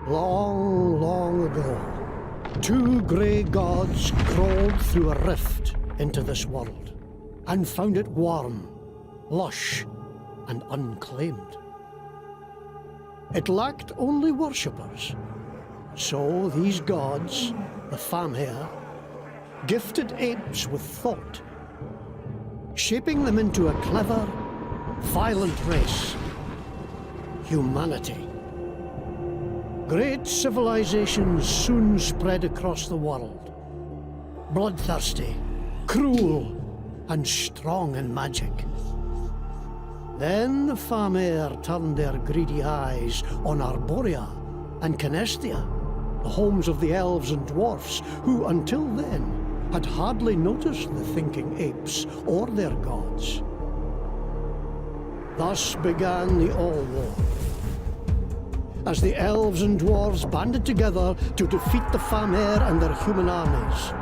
Long, long ago, two grey gods crawled through a rift into this world and found it warm, lush, and unclaimed. It lacked only worshippers, so these gods, the Famhair, gifted apes with thought, shaping them into a clever, violent race, humanity. Great civilizations soon spread across the world, bloodthirsty, cruel, and strong in magic. Then the Famhair turned their greedy eyes on Arborea and Canestia, the homes of the elves and dwarfs, who until then had hardly noticed the thinking apes or their gods. Thus began the All-War, as the elves and dwarves banded together to defeat the Famhair and their human armies.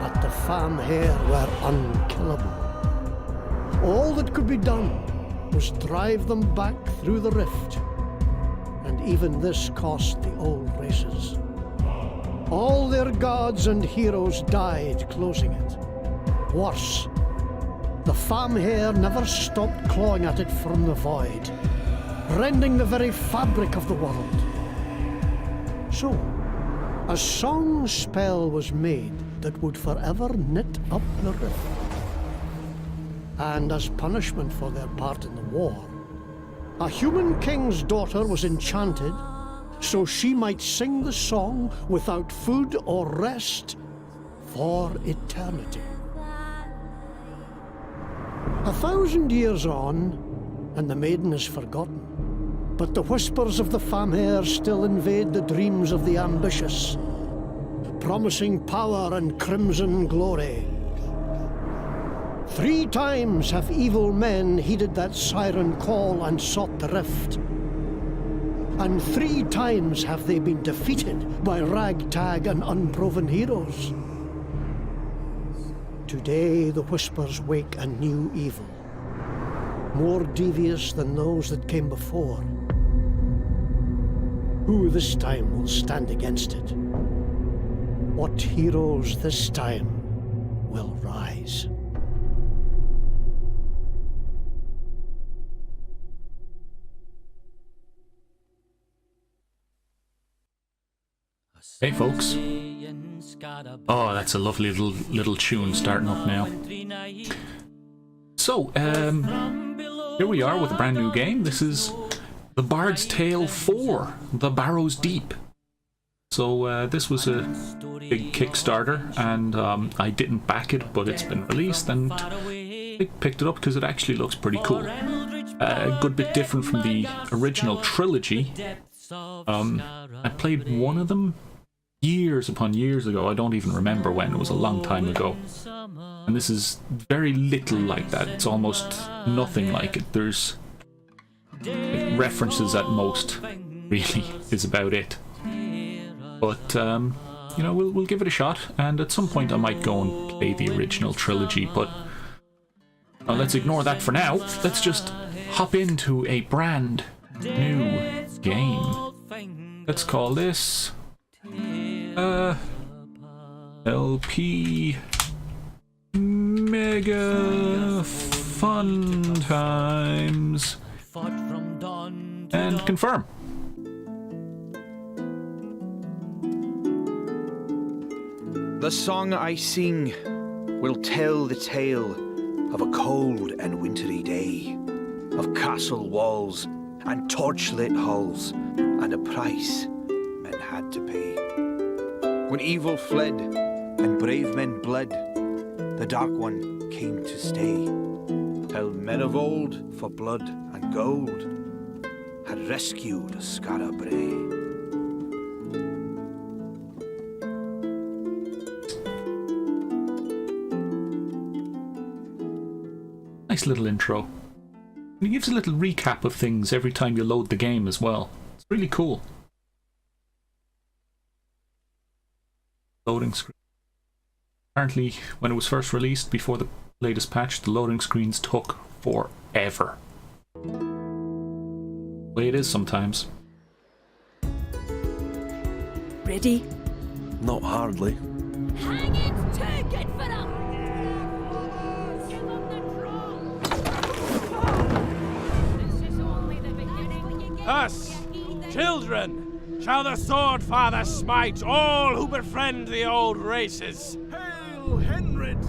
But the Famhair were unkillable. All that could be done was drive them back through the rift, and even this cost the old races. All their gods and heroes died closing it. Worse, the Famhair never stopped clawing at it from the void, rending the very fabric of the world. So, a song spell was made that would forever knit up the rift. And as punishment for their part in the war, a human king's daughter was enchanted so she might sing the song without food or rest for eternity. 1,000 years on, and the maiden is forgotten. But the whispers of the Famhair still invade the dreams of the ambitious, promising power and crimson glory. 3 times have evil men heeded that siren call and sought the rift. And 3 times have they been defeated by ragtag and unproven heroes. Today the whispers wake a new evil, more devious than those that came before. Who this time will stand against it? What heroes this time will rise? Hey folks. Oh, that's a lovely little tune starting up now. So, here we are with a brand new game. This is The Bard's Tale 4, The Barrows Deep. So this was a big Kickstarter, and I didn't back it, but it's been released, and I picked it up because it actually looks pretty cool. A good bit different from the original trilogy. I played one of them years upon years ago. I don't even remember when. It was a long time ago. And this is very little like that. It's almost nothing like it. There's references at most, really, is about it. But, you know, we'll give it a shot, and at some point I might go and play the original trilogy, but let's ignore that for now. Let's just hop into a brand new game. Let's call this LP Mega Fun Times, and confirm. The song I sing will tell the tale of a cold and wintry day, of castle walls and torchlit halls, and a price men had to pay. When evil fled and brave men bled, the Dark One came to stay, till men of old, for blood and gold, had rescued Skara Brae. Nice little intro. And it gives a little recap of things every time you load the game as well. It's really cool. Loading screen. Apparently, when it was first released before the latest patch, the loading screens took forever. The way it is sometimes. already? Not hardly. Hang it! Too good for them! Give them the draw! This is only the beginning. Us, children, shall the sword father smite all who befriend the old races. Hail, Henrid!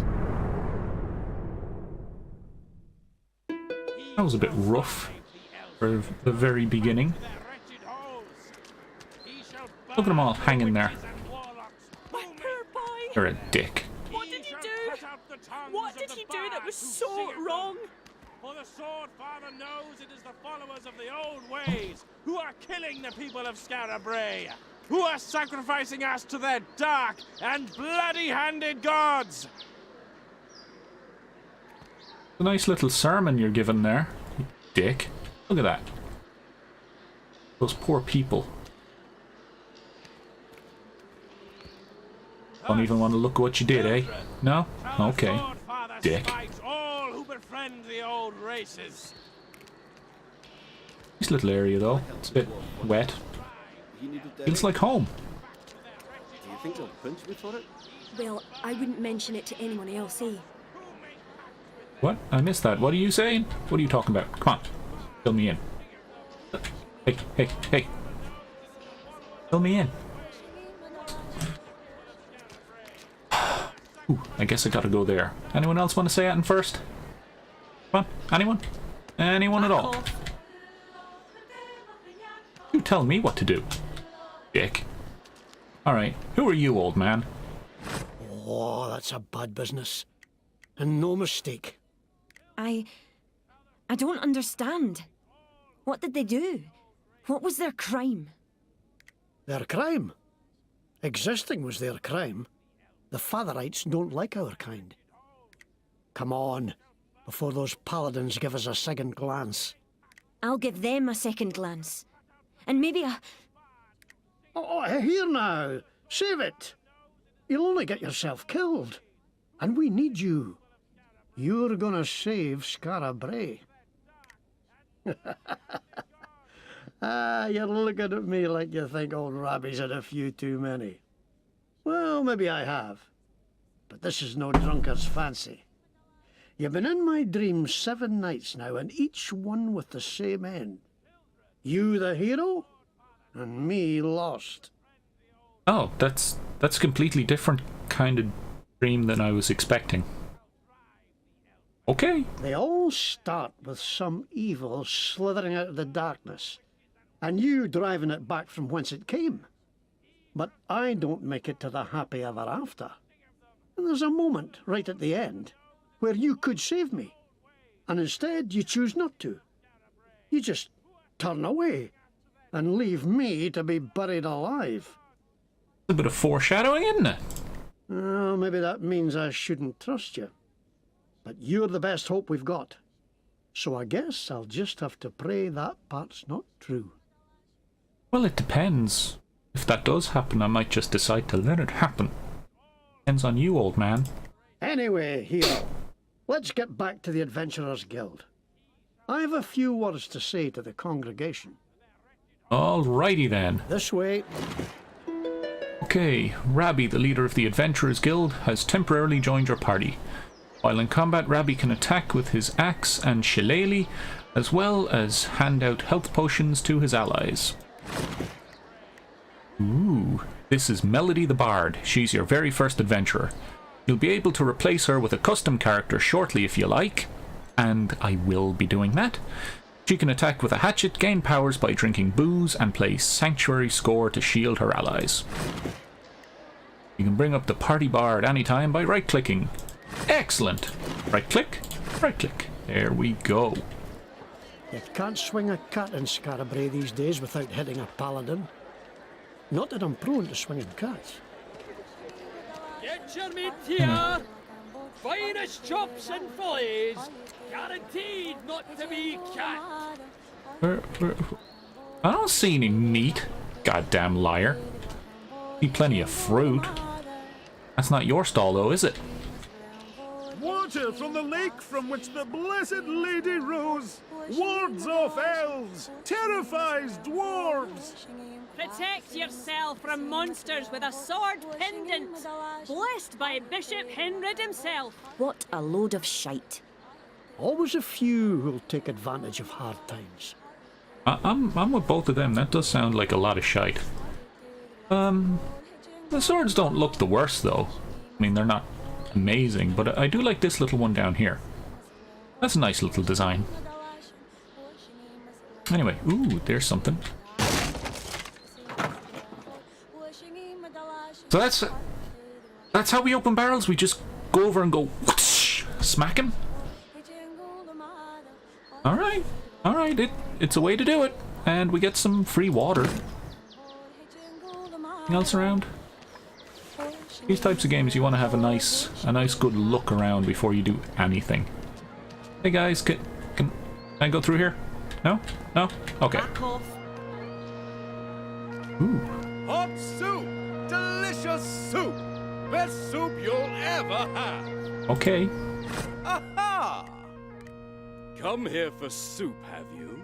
That was a bit rough for the very beginning. Look at them all hanging there. My poor boy! You're a dick. What did he do? What did he do that was so wrong? For the sword father knows it is the followers of the old ways who are killing the people of Scarabray, who are sacrificing us to their dark and bloody-handed gods. A nice little sermon you're giving there, you dick. Look at that. Those poor people. Don't even want to look at what you did, eh? No? Okay. Dick. All who befriend the old races. Nice little area though. It's a bit wet. Feels like home. Do you think they'll pinch me for it? Well, I wouldn't mention it to anyone else, eh? What? I missed that. What are you saying? What are you talking about? Come on. Fill me in. Hey, hey, hey. Fill me in. Ooh, I guess I gotta go there. Anyone else want to say anything first? Come on. Anyone? Anyone at all? You tell me what to do, dick. Alright, who are you, old man? Oh, that's a bad business. And no mistake. I don't understand. What did they do? What was their crime? Their crime? Existing was their crime. The Fatherites don't like our kind. Come on, before those paladins give us a second glance. I'll give them a second glance. And maybe a... Oh, here now. Save it. You'll only get yourself killed. And we need you. You're gonna save Scarabray. You're looking at me like you think old Rabbie's had a few too many. Well, maybe I have. But this is no drunkard's fancy. You've been in my dreams 7 nights now, and each one with the same end. You the hero, and me lost. Oh, that's a completely different kind of dream than I was expecting. Okay. They all start with some evil slithering out of the darkness, and you driving it back from whence it came. But I don't make it to the happy ever after. And there's a moment right at the end where you could save me, and instead you choose not to. You just turn away and leave me to be buried alive. A bit of foreshadowing, isn't it? Well, maybe that means I shouldn't trust you. But you're the best hope we've got. So I guess I'll just have to pray that part's not true. Well, it depends. If that does happen, I might just decide to let it happen. Depends on you, old man. Anyway, hero, let's get back to the Adventurers Guild. I have a few words to say to the congregation. Alrighty then. This way. Okay, Rabbie, the leader of the Adventurers Guild, has temporarily joined your party. While in combat, Rabbie can attack with his axe and shillelagh, as well as hand out health potions to his allies. Ooh, this is Melody the Bard. She's your very first adventurer. You'll be able to replace her with a custom character shortly if you like, and I will be doing that. She can attack with a hatchet, gain powers by drinking booze, and play Sanctuary Score to shield her allies. You can bring up the Party Bard anytime by right-clicking. Excellent! Right-click, right-click. There we go. You can't swing a cat in Scarabray these days without hitting a paladin. Not that I'm prone to swinging cats. Get your meat here! Finest chops and fillets! Guaranteed not to be cat! I don't see any meat, goddamn liar. See plenty of fruit. That's not your stall though, is it? What? water from the lake from which the blessed lady rose wards off elves, terrifies dwarves. Protect yourself from monsters with a sword pendant, blessed by Bishop Henrid himself. What a load of shite. Always a few who'll take advantage of hard times. I'm with both of them. That does sound like a lot of shite. The swords don't look the worst, though. I mean, they're not amazing, but I do like this little one down here. That's a nice little design. Anyway, ooh, there's something. So that's how we open barrels. We just go over and go whoosh, smack him. All right, it's a way to do it, and we get some free water. Anything else around? These types of games, you want to have a nice good look around before you do anything. Hey guys, can I go through here? No? No? Okay. Ooh. Hot soup! Delicious soup! Best soup you'll ever have! Okay. Aha! Come here for soup, have you?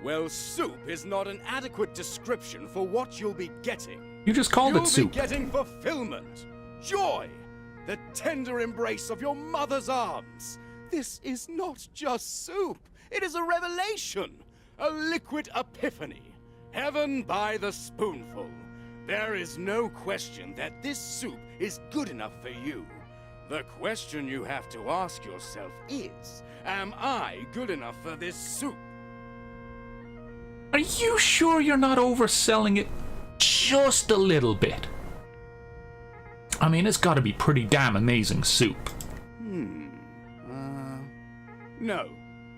Well, soup is not an adequate description for what you'll be getting. You just called it soup. You'll be getting fulfillment, joy, the tender embrace of your mother's arms. This is not just soup. It is a revelation, a liquid epiphany. Heaven by the spoonful. There is no question that this soup is good enough for you. The question you have to ask yourself is, am I good enough for this soup? Are you sure you're not overselling it just a little bit? I mean, it's got to be pretty damn amazing soup. No.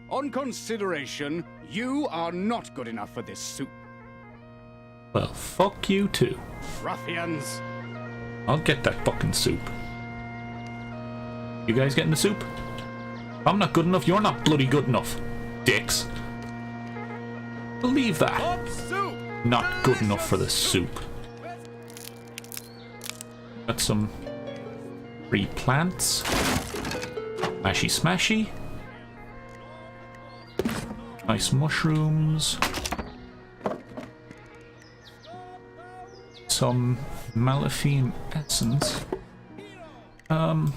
On consideration, you are not good enough for this soup. Well, fuck you too. Ruffians. I'll get that fucking soup. You guys getting the soup? If I'm not good enough, you're not bloody good enough. Dicks. Believe that. Hot soup. Not good enough for the soup. Got some free plants. Mashy smashy. Nice mushrooms. Some Malafine essence. Oh.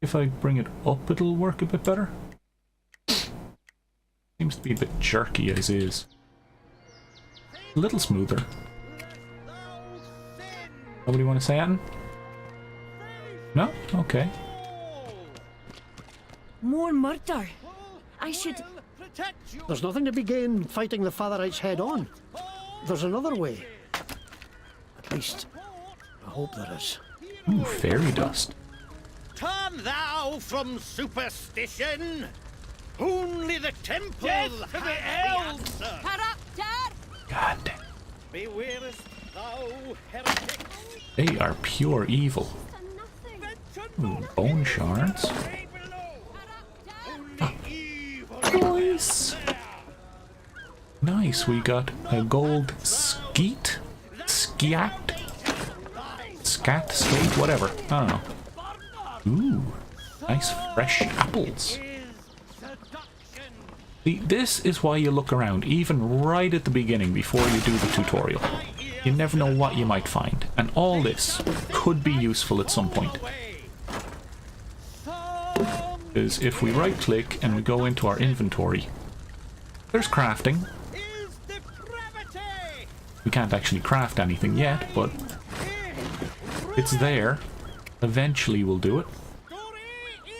If I bring it up, it'll work a bit better. Seems to be a bit jerky as is. A little smoother. Nobody want to say anything? No? Okay. More murder. I should... There's nothing to be gained fighting the Fatherites head on. There's another way. At least, I hope there is. Ooh, fairy dust. Turn thou from superstition. Only the temple has the answer. God damn. Bewarest thou, heretic? They are pure evil. Ooh, bone shards. Ah. Nice. Nice, we got a gold skeet? Scat? Scat, skate, whatever. I don't know. Ooh, nice fresh apples. See, this is why you look around, even right at the beginning before you do the tutorial. You never know what you might find, and all this could be useful at some point. Because if we right click and we go into our inventory, there's crafting. We can't actually craft anything yet, but it's there. Eventually we'll do it.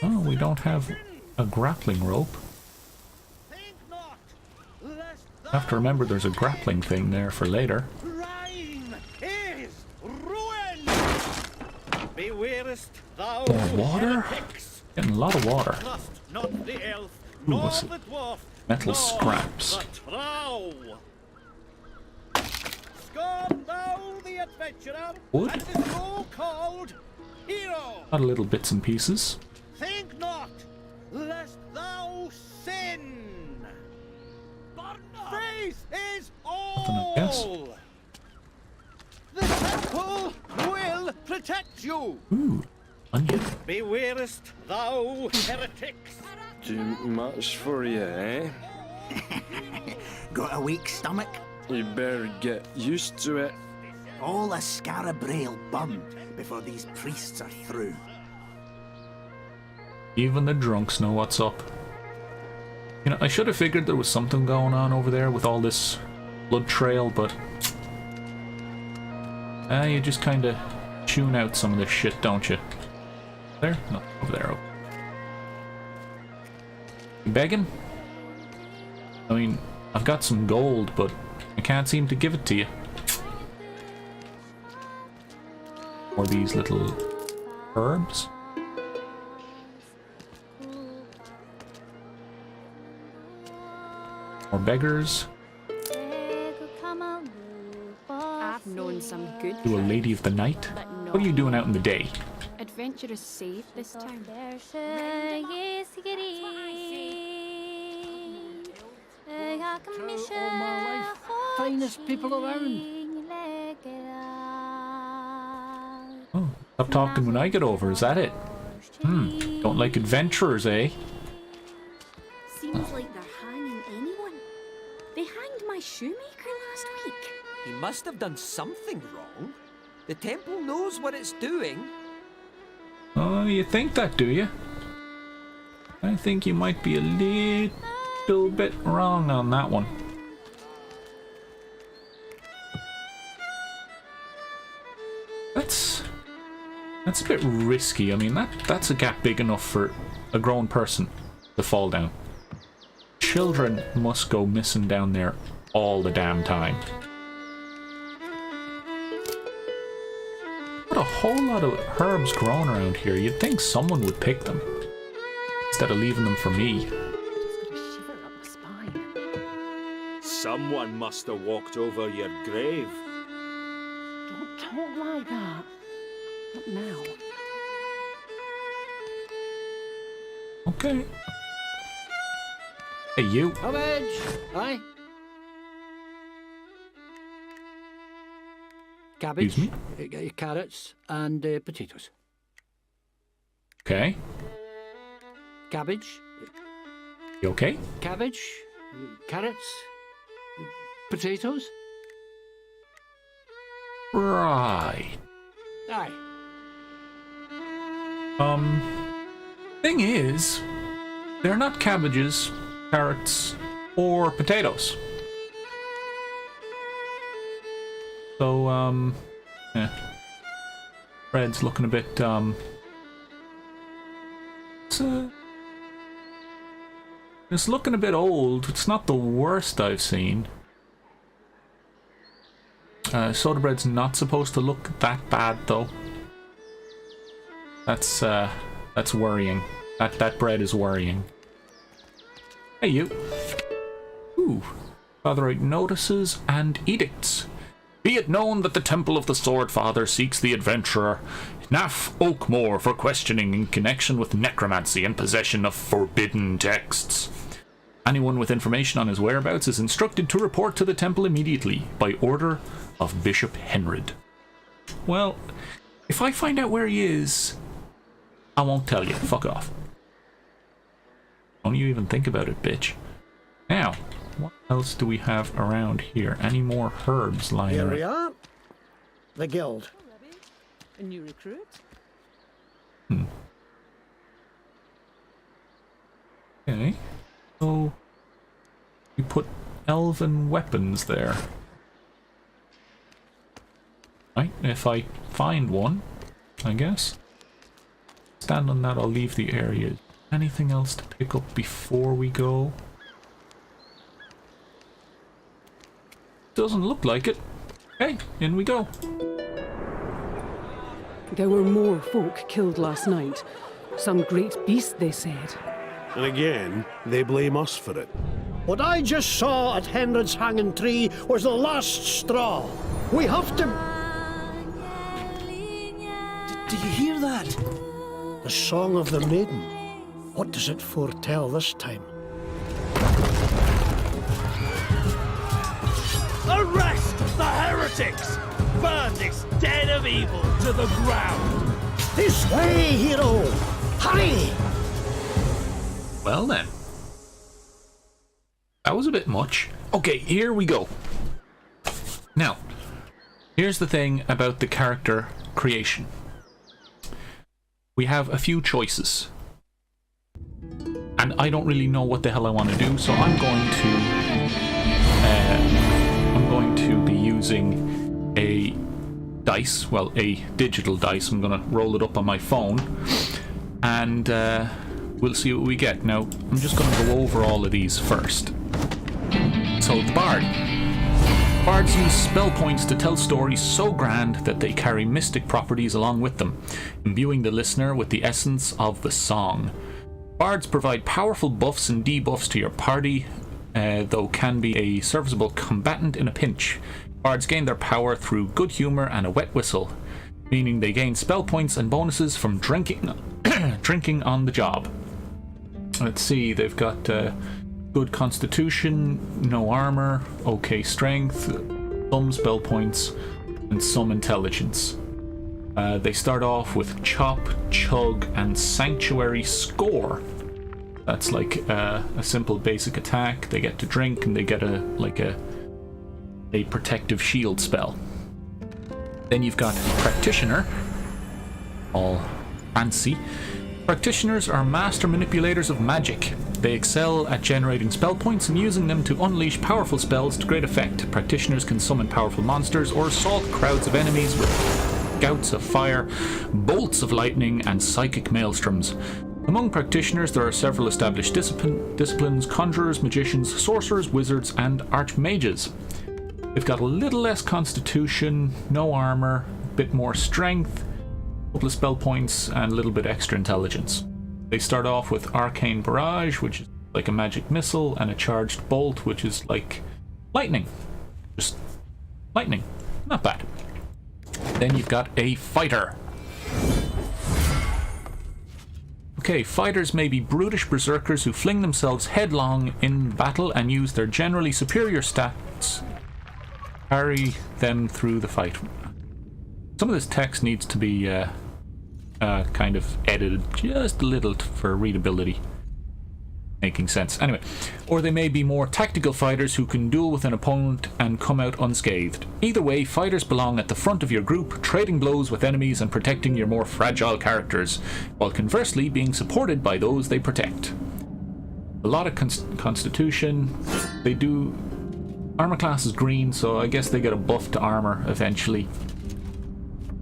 Oh, we don't have a grappling rope. Have to remember there's a grappling thing there for later. More water? Getting a lot of water. Ooh, what's it? Metal scraps. Wood? Got a little bits and pieces. Think not, lest thou sin. Faith is Nothing, I guess. all. The temple will protect you. Ooh, onion. Bewarest thou, heretics. Too much for you, eh? Got a weak stomach? You better get used to it. All a Scarab Brae'll burn before these priests are through. Even the drunks know what's up. You know, I should have figured there was something going on over there with all this blood trail, but you just kind of tune out some of this shit, don't you? There? No, over there. You begging? I mean, I've got some gold, but I can't seem to give it to you. Or these little herbs. Or beggars. I've known some good To a lady of the night. but What are you doing out in the day? adventurous safe this time. All my life, finest people around. Oh, stop talking when I get over, is that it? Don't like adventurers, eh? Seems like they're hanging anyone. They hanged my shoemaker last week. He must have done something wrong. The temple knows what it's doing. Oh, you think that, do you? I think you might be a little bit wrong on that one. That's a bit risky. I mean, that's a gap big enough for a grown person to fall down. Children must go missing down there all the damn time. What a whole lot of herbs growing around here. You'd think someone would pick them instead of leaving them for me. Just got a shiver up my spine. Someone must have walked over your grave. Don't talk like that. Not now. Okay. Hey, you. Cabbage! Aye? Cabbage, Excuse carrots, and potatoes. Okay. Cabbage, You okay? cabbage, carrots, potatoes. Right. Aye. Thing is, they're not cabbages, carrots, or potatoes. So, yeah. Bread's looking a bit, it's looking a bit old. It's not the worst I've seen. Soda bread's not supposed to look that bad, though. That's worrying. That bread is worrying. Hey, you. Ooh. Fatherite notices and edicts. Be it known that the Temple of the Sword Father seeks the adventurer Naf Oakmore for questioning in connection with necromancy and possession of forbidden texts. Anyone with information on his whereabouts is instructed to report to the temple immediately by order of Bishop Henrid. Well, if I find out where he is, I won't tell you. Fuck off. Don't you even think about it, bitch. Now, what else do we have around here? Any more herbs lying Here around? we are. The guild. A new recruit? Okay. So, you put elven weapons there. Right, if I find one, I guess. Stand on that, I'll leave the area. Anything else to pick up before we go? Doesn't look like it. Okay, in we go. There were more folk killed last night. Some great beast, they said. And again, they blame us for it. What I just saw at Henrid's hanging tree was the last straw. We have to... Do you hear that? The song of the maiden. What does it foretell this time? heretics! Burn this den of evil to the ground! This way, hero! Hurry! Well then. That was a bit much. Okay, here we go. Now, here's the thing about the character creation. We have a few choices. And I don't really know what the hell I want to do, so I'm going to be using a dice, well, a digital dice. I'm going to roll it up on my phone, and we'll see what we get. Now, I'm just going to go over all of these first. So, the Bard. Bards use spell points to tell stories so grand that they carry mystic properties along with them, imbuing the listener with the essence of the song. Bards provide powerful buffs and debuffs to your party, though can be a serviceable combatant in a pinch. Bards gain their power through good humour and a wet whistle, meaning they gain spell points and bonuses from drinking on the job. Let's see, they've got good constitution, no armour, okay strength, some spell points, and some intelligence. They start off with Chop, Chug, and Sanctuary Score. That's like a simple basic attack. They get to drink, and they get a protective shield spell. Then you've got Practitioner, all fancy. Practitioners are master manipulators of magic. They excel at generating spell points and using them to unleash powerful spells to great effect. Practitioners can summon powerful monsters or assault crowds of enemies with gouts of fire, bolts of lightning, and psychic maelstroms. Among practitioners, there are several established disciplines: conjurers, magicians, sorcerers, wizards, and archmages. They've got a little less constitution, no armor, a bit more strength, a couple of spell points, and a little bit extra intelligence. They start off with Arcane Barrage, which is like a magic missile, and a Charged Bolt, which is like lightning. Just lightning. Not bad. Then you've got a Fighter. Okay, fighters may be brutish berserkers who fling themselves headlong in battle and use their generally superior stats to carry them through the fight. Some of this text needs to be kind of edited just a little for readability. Making sense. Anyway, or they may be more tactical fighters who can duel with an opponent and come out unscathed. Either way, fighters belong at the front of your group, trading blows with enemies and protecting your more fragile characters, while conversely being supported by those they protect. A lot of constitution. They do... Armor class is green, so I guess they get a buff to armor eventually.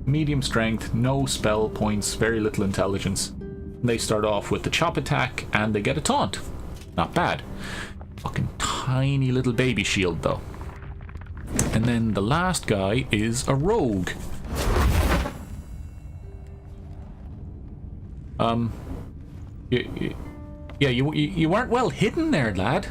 Medium strength, no spell points, very little intelligence. They start off with the chop attack and they get a taunt. Not bad. Fucking tiny little baby shield though. And then the last guy is a rogue. You weren't well hidden there, lad.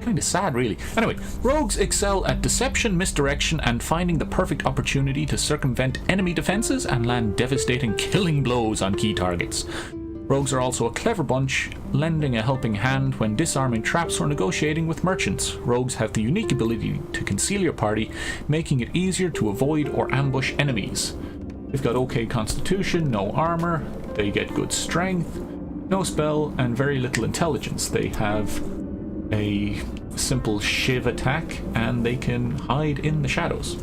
Kind of sad, really. Anyway, rogues excel at deception, misdirection, and finding the perfect opportunity to circumvent enemy defenses and land devastating killing blows on key targets. Rogues are also a clever bunch, lending a helping hand when disarming traps or negotiating with merchants. Rogues have the unique ability to conceal your party, making it easier to avoid or ambush enemies. They've got okay constitution, no armor, they get good strength, no spell, and very little intelligence. They have a simple shiv attack and they can hide in the shadows.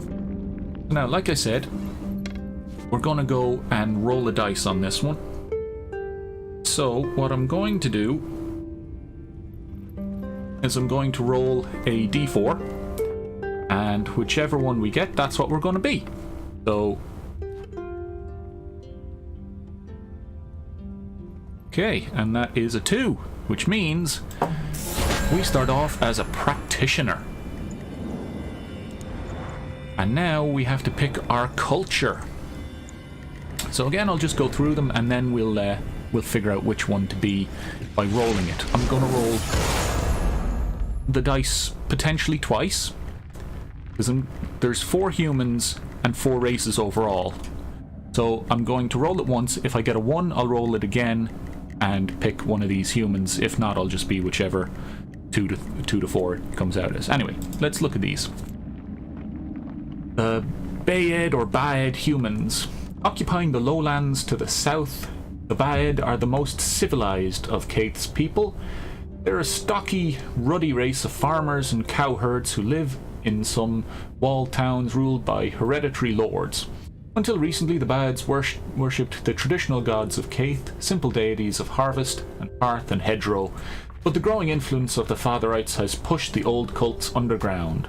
Now, like I said, we're gonna go and roll a dice on this one. So what I'm going to do is I'm going to roll a d4, and whichever one we get, that's what we're going to be. So okay, and that is a 2, which means we start off as a practitioner. And now we have to pick our culture. So again, I'll just go through them and then we'll figure out which one to be by rolling it. I'm going to roll the dice potentially twice, because there's 4 humans and 4 races overall. So I'm going to roll it once. If I get a 1, I'll roll it again and pick one of these humans. If not, I'll just be whichever 2 to 4 it comes out as. Anyway, let's look at these. The Baed or Baed humans. Occupying the lowlands to the south, the Baed are the most civilized of Kaith's people. They're a stocky, ruddy race of farmers and cowherds who live in some walled towns ruled by hereditary lords. Until recently, the Baeds worshipped the traditional gods of Kaith, simple deities of harvest and hearth and hedgerow, but the growing influence of the Fatherites has pushed the old cults underground.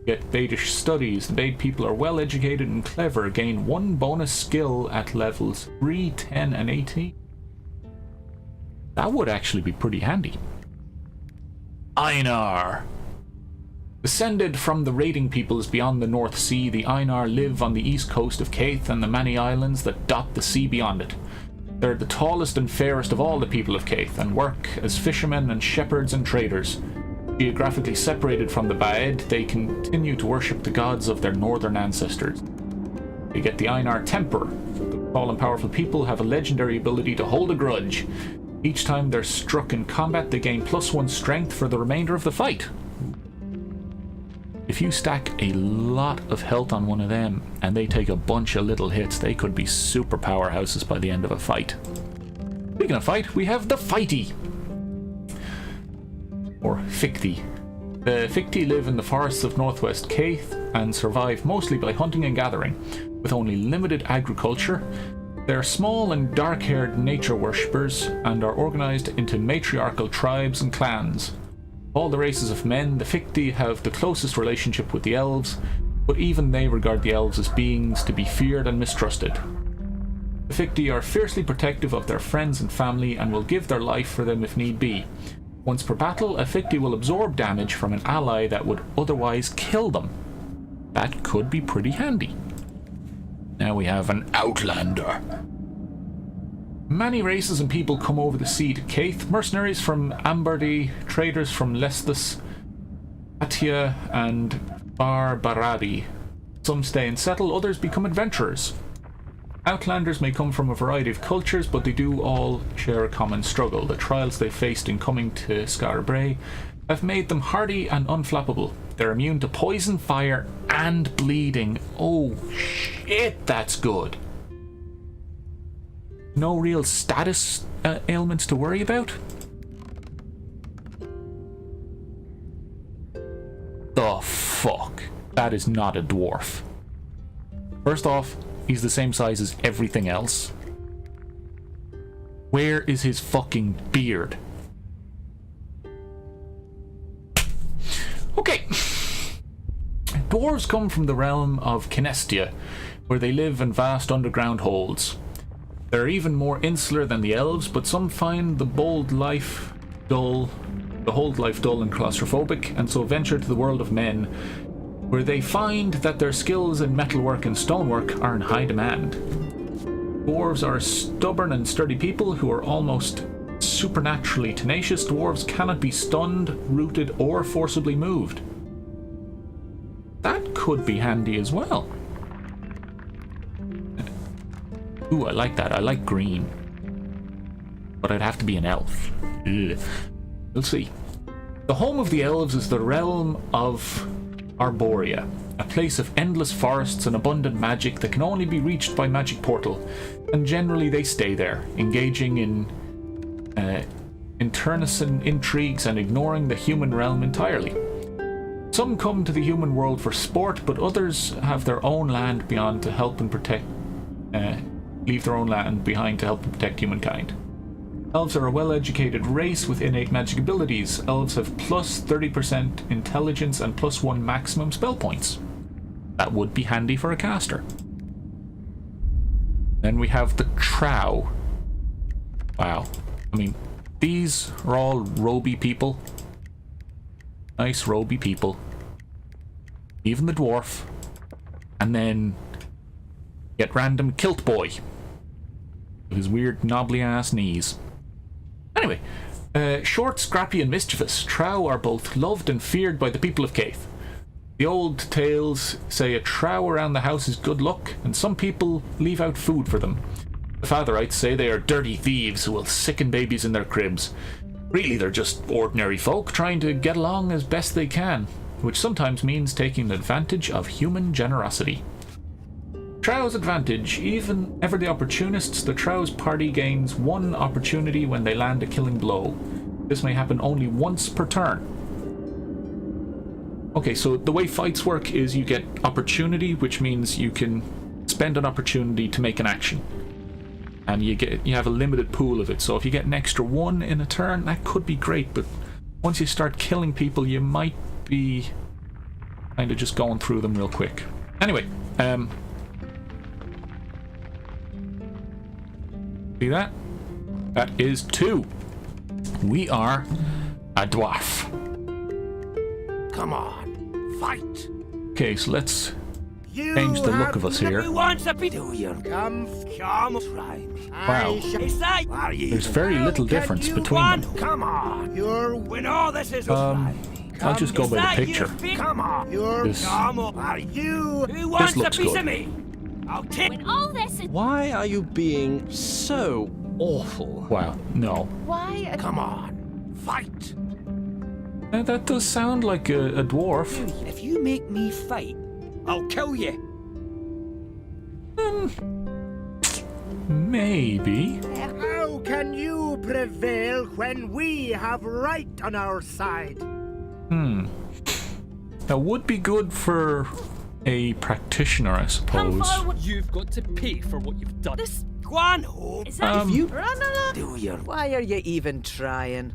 Yet Baedish studies, the Baed people are well educated and clever, gain 1 bonus skill at levels 3, 10 and 18. That would actually be pretty handy. Einar. Descended from the raiding peoples beyond the North Sea, the Einar live on the east coast of Kaith and the many islands that dot the sea beyond it. They're the tallest and fairest of all the people of Kaith and work as fishermen and shepherds and traders. Geographically separated from the Baed, they continue to worship the gods of their northern ancestors. They get the Einar temper. The tall and powerful people have a legendary ability to hold a grudge. Each time they're struck in combat, they gain +1 strength for the remainder of the fight. If you stack a lot of health on one of them and they take a bunch of little hits, they could be super powerhouses by the end of a fight. Speaking of fight, we have the Fighty. Or Ficti. The Ficti live in the forests of northwest Kaith and survive mostly by hunting and gathering, with only limited agriculture. They're small and dark-haired nature worshippers and are organized into matriarchal tribes and clans. All the races of men, the Ficti have the closest relationship with the elves, but even they regard the elves as beings to be feared and mistrusted. The Ficti are fiercely protective of their friends and family and will give their life for them if need be. Once per battle, a Ficti will absorb damage from an ally that would otherwise kill them. That could be pretty handy. Now we have an Outlander. Many races and people come over the sea to Kaith. Mercenaries from Ambardi, traders from Lesthus, Atia and Bar Baradi. Some stay and settle, others become adventurers. Outlanders may come from a variety of cultures, but they do all share a common struggle. The trials they faced in coming to Skara Brae have made them hardy and unflappable. They're immune to poison, fire, and bleeding. Oh shit, that's good. No real status ailments to worry about? The fuck? That is not a dwarf. First off, he's the same size as everything else. Where is his fucking beard? Okay. Dwarves come from the realm of Kinestia, where they live in vast underground holds. They're even more insular than the elves, but some find the hold life dull and claustrophobic, and so venture to the world of men, where they find that their skills in metalwork and stonework are in high demand. Dwarves are stubborn and sturdy people who are almost supernaturally tenacious. Dwarves cannot be stunned, rooted, or forcibly moved. That could be handy as well. Ooh, I like that. I like green. But I'd have to be an elf. Ugh. We'll see. The home of the elves is the realm of Arborea, a place of endless forests and abundant magic that can only be reached by magic portal, and generally they stay there, engaging in internecine intrigues and ignoring the human realm entirely. Some come to the human world for sport, but others have their own land beyond to help and protect leave their own land behind to help and protect humankind. Elves are a well-educated race with innate magic abilities. Elves have plus 30% intelligence and +1 maximum spell points. That would be handy for a caster. Then we have the Trow. Wow. I mean, these are all roby people. Nice roby people. Even the dwarf. And then get random kilt boy. With his weird knobbly ass knees. Anyway, short, scrappy and mischievous, Trow are both loved and feared by the people of Kaith. The old tales say a Trow around the house is good luck, and some people leave out food for them. The Fatherites say they are dirty thieves who will sicken babies in their cribs. Really, they're just ordinary folk trying to get along as best they can. which sometimes means taking advantage of human generosity. Trow's advantage. Even ever the opportunists, the Trow's party gains one opportunity when they land a killing blow. This may happen only once per turn. Okay, so the way fights work is you get opportunity, which means you can spend an opportunity to make an action. And you have a limited pool of it. So if you get an extra one in a turn, that could be great, but once you start killing people, you might be kind of just going through them real quick. Anyway, see that? That is 2. We are a dwarf. Come on, fight. Okay, so let's change the look of us here. Wow. There's very little difference between them. Come on, I'll just go by the picture. This looks good. Why are you being so awful? Wow, no. Why? Come on, fight. That does sound like a dwarf. If you make me fight, I'll kill you. Maybe. How can you prevail when we have right on our side? That would be good for a practitioner, I suppose. You've got to pay for what you've done. Go on home. Why are you even trying?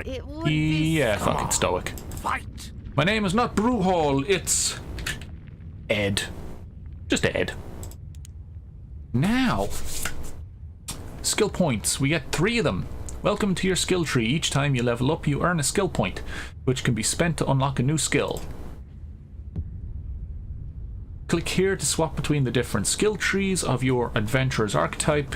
It would be Yeah, fucking stoic. Fight. My name is not Brewhall, it's Ed. Just Ed. Now, skill points. We get 3 of them. Welcome to your skill tree. Each time you level up, you earn a skill point, which can be spent to unlock a new skill. Click here to swap between the different skill trees of your adventurer's archetype.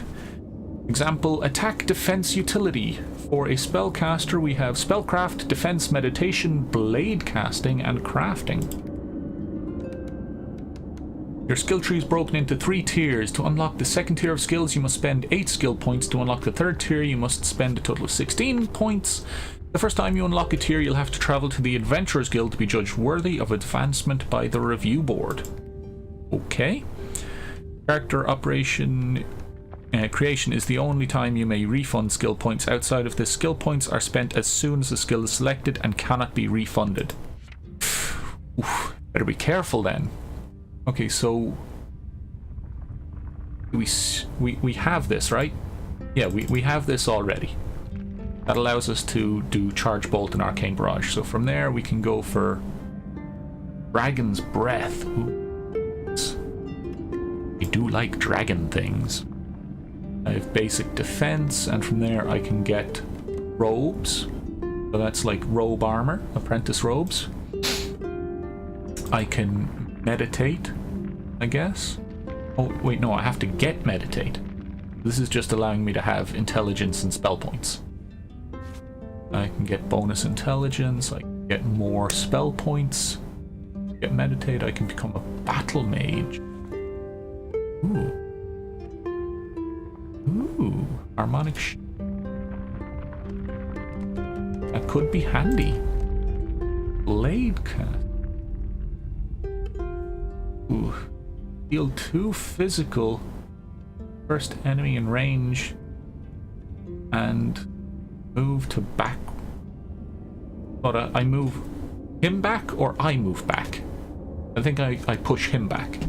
Example, attack, defense, utility. For a spellcaster, we have spellcraft, defense, meditation, blade casting, and crafting. Your skill tree is broken into 3 tiers. To unlock the second tier of skills, you must spend 8 skill points. To unlock the third tier, you must spend a total of 16 points. The first time you unlock a tier, you'll have to travel to the Adventurers Guild to be judged worthy of advancement by the review board. Okay. Character operation creation is the only time you may refund skill points. Outside of this, skill points are spent as soon as the skill is selected and cannot be refunded. Oof, better be careful then. Okay, so we have this, right? Yeah, we have this already. That allows us to do Charge Bolt and Arcane Barrage. So from there we can go for Dragon's Breath. Ooh. I do like dragon things. I have basic defense, and from there I can get robes. So that's like robe armor, apprentice robes. I can meditate, I guess. Oh, wait, no, I have to get meditate. This is just allowing me to have intelligence and spell points. I can get bonus intelligence, I can get more spell points. Get meditate, I can become a battle mage. Ooh. Ooh, harmonic that could be handy. Blade cast. Ooh. Deal 2 physical. First enemy in range. And move to back. But I move him back or I move back? I think I push him back.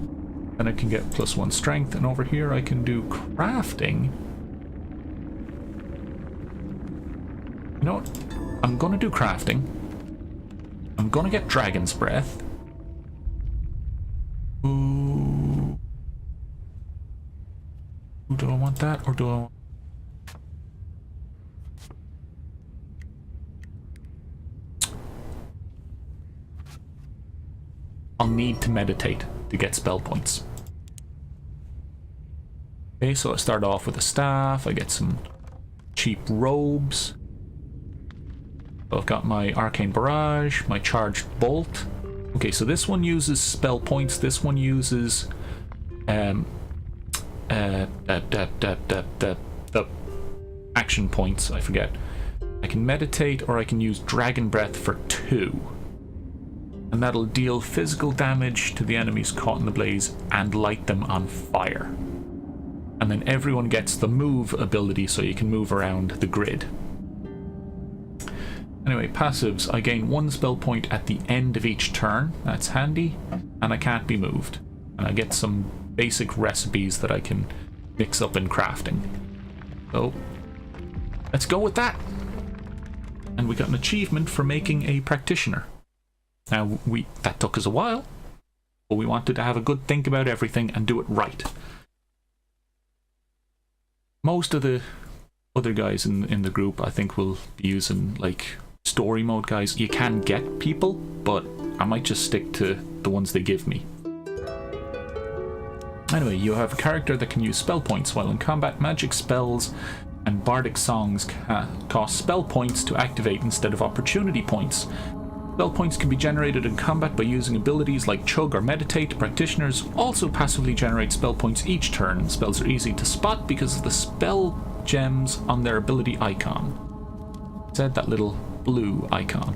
Then I can get +1 strength, and over here I can do crafting. You know what? I'm gonna do crafting. I'm gonna get Dragon's Breath. Ooh. Do I want that, or do I want... I'll need to meditate to get spell points. Okay, so I start off with a staff, I get some cheap robes. So I've got my Arcane Barrage, my Charged Bolt. Okay, so this one uses spell points, this one uses the action points, I forget. I can meditate or I can use Dragon Breath for 2. and that'll deal physical damage to the enemies caught in the blaze and light them on fire. And then everyone gets the move ability, so you can move around the grid. Anyway, passives. I gain 1 spell point at the end of each turn. That's handy. And I can't be moved. And I get some basic recipes that I can mix up in crafting. So, let's go with that. And we got an achievement for making a practitioner. Now, that took us a while, but we wanted to have a good think about everything and do it right. Most of the other guys in the group, I think, will be using, like, story mode guys. You can get people, but I might just stick to the ones they give me. Anyway, you have a character that can use spell points while in combat. Magic spells and bardic songs cost spell points to activate instead of opportunity points. Spell points can be generated in combat by using abilities like Chug or Meditate. Practitioners also passively generate spell points each turn. Spells are easy to spot because of the spell gems on their ability icon. Said that little blue icon.